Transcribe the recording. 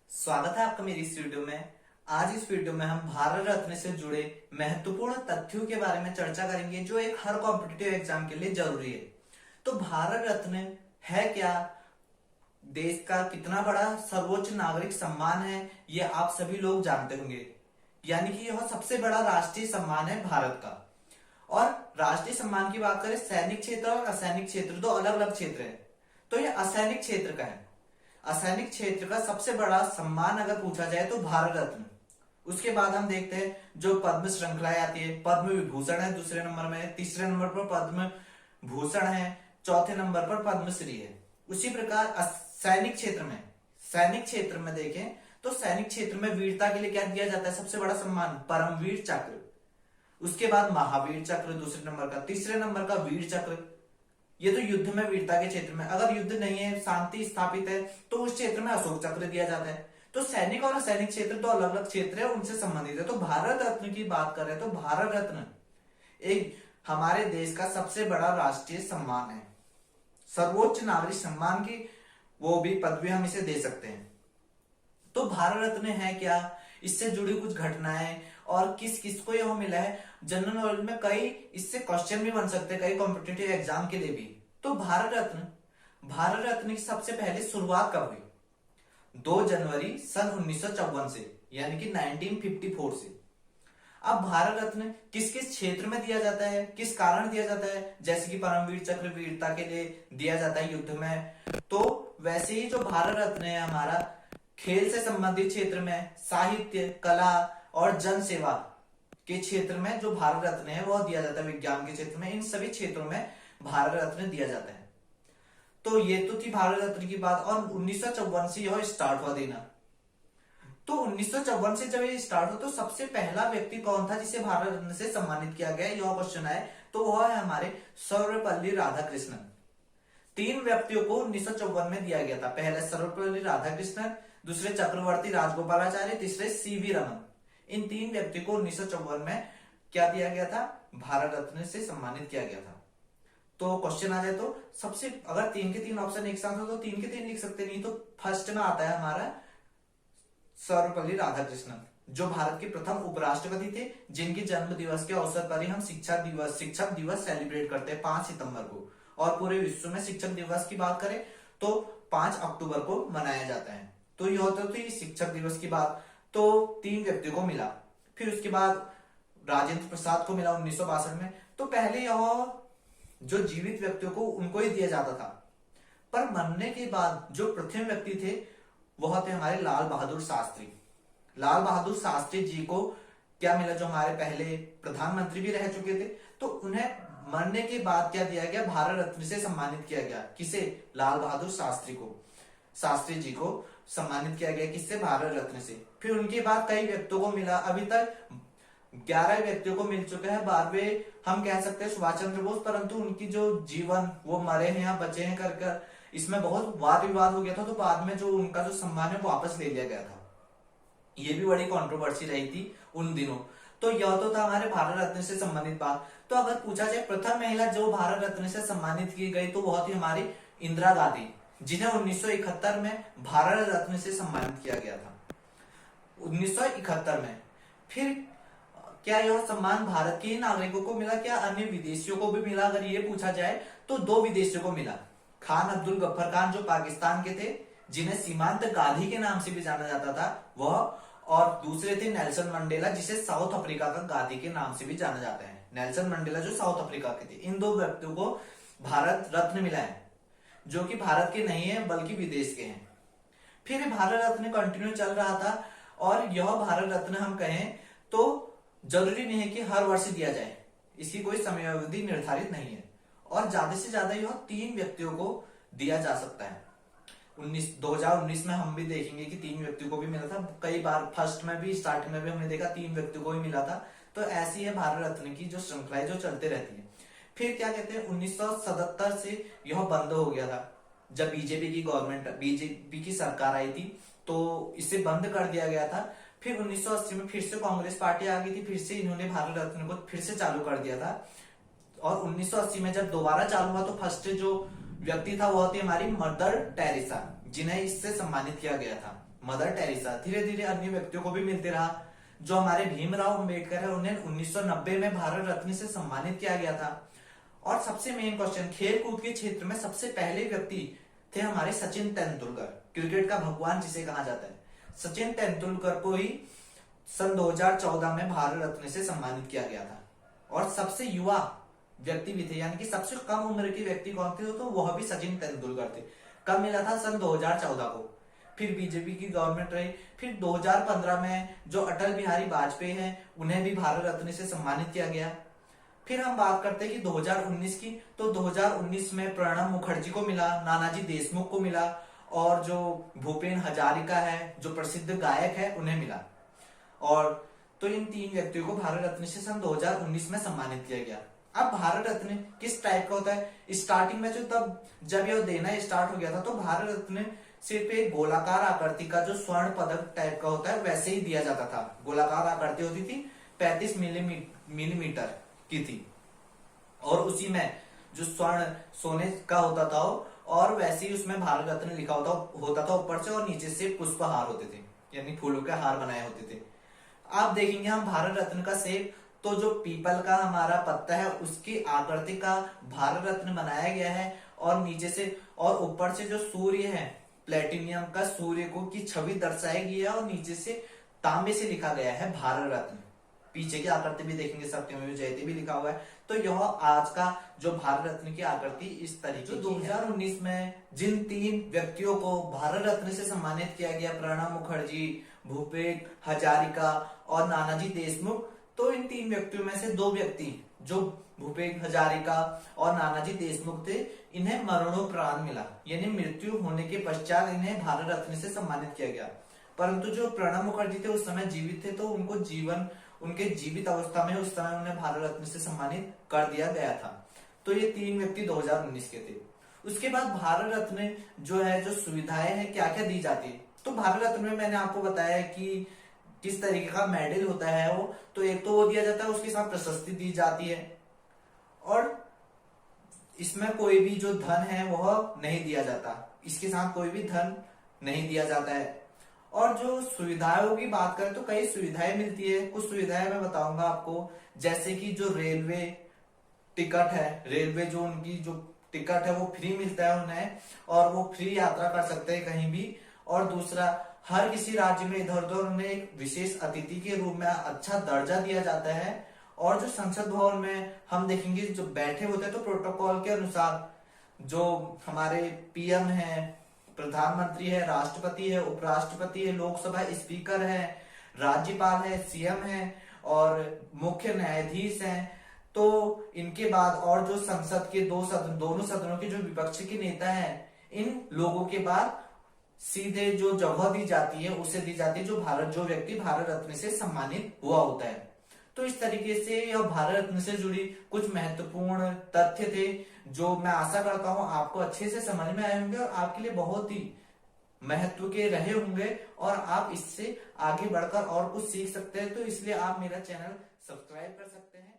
स्वागत है आपका मेरी इस वीडियो में। आज इस वीडियो में हम भारत रत्न से जुड़े महत्वपूर्ण तथ्यों के बारे में चर्चा करेंगे जो एक हर कॉम्पिटिटिव एग्जाम के लिए जरूरी है। तो भारत रत्न है क्या, देश का कितना बड़ा सर्वोच्च नागरिक सम्मान है, ये आप सभी लोग जानते होंगे। यानी कि यह सबसे बड़ा राष्ट्रीय सम्मान है भारत का। और राष्ट्रीय सम्मान की बात करें, सैनिक क्षेत्र और असैनिक क्षेत्र दो अलग अलग क्षेत्र है। तो यह असैनिक क्षेत्र का है। असैनिक क्षेत्र का सबसे बड़ा सम्मान अगर पूछा जाए तो भारत रत्न। उसके बाद हम देखते हैं जो पद्म श्रृंखलाएं आती है। पद्म विभूषण है दूसरे नंबर में, तीसरे नंबर पर पद्म भूषण है, चौथे नंबर पर पद्मश्री है। उसी प्रकार सैनिक क्षेत्र में देखें तो सैनिक क्षेत्र में वीरता के लिए क्या दिया जाता है, सबसे बड़ा सम्मान परमवीर चक्र। उसके बाद महावीर चक्र दूसरे नंबर का, तीसरे नंबर का वीर चक्र। ये तो युद्ध में वीरता के क्षेत्र में। अगर युद्ध नहीं है, शांति स्थापित है, तो उस क्षेत्र में अशोक चक्र दिया जाता है। तो सैनिक और असैनिक क्षेत्र दो अलग अलग क्षेत्र है, उनसे संबंधित है। तो भारत रत्न की बात करें तो भारत रत्न एक हमारे देश का सबसे बड़ा राष्ट्रीय सम्मान है, सर्वोच्च नागरिक सम्मान की वो भी पदवी हम इसे दे सकते हैं। तो भारत रत्न है क्या, इससे जुड़ी कुछ घटनाएं और किस किस को यह मिला है। जनरल नॉलेज में कई इससे क्वेश्चन भी बन सकते हैं, कई कॉम्पिटिटिव एग्जाम के लिए भी। तो भारत रत्न की सबसे पहले शुरुआत कब हुई? 2 जनवरी सन 1954 से, यानी कि 1954 से। अब भारत रत्न किस किस क्षेत्र में दिया जाता है, किस कारण दिया जाता है? जैसे कि परमवीर चक्र वीरता के लिए दिया जाता है युद्ध में। तो वैसे ही जो भारत रत्न है हमारा खेल से संबंधित क्षेत्र में, साहित्य, कला और जन सेवा के क्षेत्र में जो भारत रत्न है वह दिया जाता है। विज्ञान के क्षेत्र में, इन सभी क्षेत्रों में भारत रत्न दिया जाता है। तो ये तो थी भारत रत्न की बात। और 1954 से यह स्टार्ट हुआ देना। तो 1954 से जब ये स्टार्ट हुआ तो सबसे पहला व्यक्ति कौन था जिसे भारत रत्न से सम्मानित किया गया, यह क्वेश्चन है। तो वह है हमारे सर्वपल्ली राधाकृष्णन। 3 व्यक्तियों को 1954 में दिया गया था। पहले सर्वपल्ली राधाकृष्णन, दूसरे चक्रवर्ती राजगोपालाचारी, तीसरे सीवी रमन। इन 3 व्यक्ति को 1954 में क्या दिया गया था, भारत रत्न से सम्मानित किया गया था। तो क्वेश्चन आ जाए तो सबसे, अगर 3 के 3 ऑप्शन एक साथ हो तो 3 के 3 लिख सकते, नहीं तो फर्स्ट में आता है हमारा सर्वपल्ली राधाकृष्णन, जो भारत के प्रथम उपराष्ट्रपति थे, जिनके जन्म दिवस के अवसर पर ही हम शिक्षक दिवस सेलिब्रेट करते हैं 5 सितंबर को। और पूरे विश्व में शिक्षक दिवस की बात करें तो 5 अक्टूबर को मनाया जाता है। तो यह होता थी शिक्षक दिवस की बात। तो 3 व्यक्तियों को मिला। फिर उसके बाद राजेंद्र प्रसाद को मिला 1962 में। तो पहले यह जो जीवित व्यक्तियों को उनको ही दिया जाता था, पर मरने के बाद जो प्रथम व्यक्ति थे वह थे हमारे लाल बहादुर शास्त्री। लाल बहादुर शास्त्री जी को क्या मिला, जो हमारे पहले प्रधानमंत्री भी रह चुके थे। तो उन्हें मरने के बाद क्या दिया गया, भारत रत्न से सम्मानित किया गया। किसे? लाल बहादुर शास्त्री जी को सम्मानित किया गया। किससे? भारत रत्न से। फिर उनके बाद कई व्यक्तियों को मिला। अभी तक 11 व्यक्तियों को मिल चुके हैं। 12वें हम कह सकते हैं सुभाष चंद्र बोस, परंतु उनकी जो जीवन वो मरे हैं या बचे हैं कर इसमें बहुत वाद विवाद हो गया था। तो बाद में जो उनका जो सम्मान है वो वापस ले लिया गया था। ये भी बड़ी कंट्रोवर्सी रही थी उन दिनों। तो यह तो था हमारे भारत रत्न से संबंधित बात। तो अगर पूछा जाए प्रथम महिला जो भारत रत्न से सम्मानित की गई तो वह थी हमारी इंदिरा गांधी, जिन्हें 1971 में भारत रत्न से सम्मानित किया गया था। 1971 में। फिर क्या यह सम्मान भारत के ही नागरिकों को मिला, क्या अन्य विदेशियों को भी मिला? अगर ये पूछा जाए तो 2 विदेशियों को मिला। खान अब्दुल गफ्फर खान जो पाकिस्तान के थे, जिन्हें सीमांत गांधी के नाम से भी जाना जाता था वह, और दूसरे थे नेल्सन मंडेला, जिसे साउथ अफ्रीका का गांधी के नाम से भी जाना जाता है। नेल्सन मंडेला जो साउथ अफ्रीका के थे। इन 2 व्यक्तियों को भारत रत्न मिला है, जो कि भारत के नहीं है बल्कि विदेश के हैं। फिर भारत रत्न कंटिन्यू चल रहा था। और यह भारत रत्न हम कहें तो जरूरी नहीं है कि हर वर्ष दिया जाए, इसकी कोई समयावधि निर्धारित नहीं है। और ज्यादा से ज्यादा यह 3 व्यक्तियों को दिया जा सकता है। 2019 में हम भी देखेंगे कि 3 व्यक्तियों को भी मिला था। कई बार फर्स्ट में भी, स्टार्टिंग में भी हमने देखा 3 व्यक्तियों को ही मिला था। तो ऐसी है भारत रत्न की जो श्रृंखला जो चलते रहती है। फिर क्या कहते हैं, 1977 से यह बंद हो गया था। जब बीजेपी की सरकार आई थी तो इसे बंद कर दिया गया था। फिर 1980 में फिर से कांग्रेस पार्टी आ गई थी, फिर से इन्होंने भारत रत्न को फिर से चालू कर दिया था। और 1980 में जब दोबारा चालू हुआ तो फर्स्ट जो व्यक्ति था वह थी हमारी मदर टेरेसा, जिन्हें इससे सम्मानित किया गया था। मदर टेरेसा, धीरे धीरे अन्य व्यक्तियों को भी मिलते रहा। जो हमारे भीमराव अंबेडकर है उन्हें 1990 में भारत रत्न से सम्मानित किया गया था। और सबसे मेन क्वेश्चन, खेल कूद के क्षेत्र में सबसे पहले व्यक्ति थे हमारे सचिन तेंदुलकर, क्रिकेट का भगवान जिसे कहा जाता है। सचिन तेंदुलकर को ही सन 2014 में भारत रत्न से सम्मानित किया गया था। और सबसे युवा व्यक्ति भी थे, यानी कि सबसे कम उम्र के व्यक्ति कौन थे, तो वह भी सचिन तेंदुलकर थे। कब मिला था? सन 2014 को। फिर बीजेपी की गवर्नमेंट रही। फिर 2015 में जो अटल बिहारी वाजपेयी हैं उन्हें भी भारत रत्न से सम्मानित किया गया। फिर हम बात करते हैं कि 2019 की, तो 2019 में प्रणब मुखर्जी को मिला, नानाजी देशमुख को मिला, और जो भूपेन हजारिका है जो प्रसिद्ध गायक है उन्हें मिला। और तो इन 3 व्यक्तियों को भारत रत्न से सन 2019 में सम्मानित किया गया। अब भारत रत्न किस टाइप का होता है? स्टार्टिंग में जब यह देना स्टार्ट हो गया था तो भारत रत्न सिर्फ एक गोलाकार आकृति का जो स्वर्ण पदक टाइप का होता है वैसे ही दिया जाता था। गोलाकार आकृति होती थी, 35 मिलीमीटर की थी, और उसी में जो स्वर्ण सोने का होता था और वैसे ही उसमें भारत रत्न लिखा होता था ऊपर से, और नीचे से पुष्पहार होते थे, यानी फूलों के हार बनाए होते थे। आप देखेंगे हम भारत रत्न का शेप, तो जो पीपल का हमारा पत्ता है उसकी आकृति का भारत रत्न बनाया गया है, और नीचे से और ऊपर से जो सूर्य है प्लेटिनियम का सूर्य को की छवि दर्शाई गई है, और नीचे से तांबे से लिखा गया है भारत रत्न। पीछे की आकृति भी देखेंगे सत्यमेव जयते भी लिखा हुआ है। तो यह आज का जो भारत रत्न की आकृति इस तरीके की 2019 में जिन 3 व्यक्तियों को भारत रत्न से सम्मानित किया गया, प्रणब मुखर्जी, भूपेन हजारिका और नानाजी देशमुख, तो इन 3 व्यक्तियों में से 2 व्यक्ति जो भूपेन हजारिका और नानाजी देशमुख थे, इन्हें मरणोपरांत मिला, यानी मृत्यु होने के पश्चात इन्हें भारत रत्न से सम्मानित किया गया। परंतु जो प्रणब मुखर्जी थे उस समय जीवित थे, तो उनके जीवित अवस्था में उस समय उन्हें भारत रत्न से सम्मानित कर दिया गया था। तो ये 3 व्यक्ति 2019 के थे। उसके बाद भारत रत्न जो है, जो सुविधाएं हैं क्या क्या दी जाती है, तो भारत रत्न में मैंने आपको बताया कि किस तरीके का मेडल होता है वो, तो एक तो वो दिया जाता है, उसके साथ प्रशस्ति दी जाती है, और इसमें कोई भी जो धन है वह नहीं दिया जाता, इसके साथ कोई भी धन नहीं दिया जाता है। और जो सुविधाओं की बात करें तो कई सुविधाएं मिलती है। कुछ सुविधाएं मैं बताऊंगा आपको, जैसे कि जो रेलवे टिकट है, रेलवे जो उनकी जो टिकट है वो फ्री मिलता है उन्हें, और वो फ्री यात्रा कर सकते हैं कहीं भी। और दूसरा, हर किसी राज्य में इधर उधर उन्हें एक विशेष अतिथि के रूप में अच्छा दर्जा दिया जाता है। और जो संसद भवन में हम देखेंगे जो बैठे होते हैं, तो प्रोटोकॉल के अनुसार जो हमारे पीएम है, प्रधानमंत्री है, राष्ट्रपति है, उपराष्ट्रपति है, लोकसभा स्पीकर है, राज्यपाल है, सीएम है और मुख्य न्यायाधीश हैं, तो इनके बाद और जो संसद के दोनों सदनों के जो विपक्ष के नेता हैं, इन लोगों के बाद सीधे जो जगह दी जाती है उसे दी जाती है जो व्यक्ति भारत रत्न से सम्मानित हुआ होता है। तो इस तरीके से यह भारत रत्न से जुड़ी कुछ महत्वपूर्ण तथ्य थे, जो मैं आशा करता हूं आपको अच्छे से समझ में आए होंगे और आपके लिए बहुत ही महत्व के रहे होंगे, और आप इससे आगे बढ़कर और कुछ सीख सकते हैं। तो इसलिए आप मेरा चैनल सब्सक्राइब कर सकते हैं।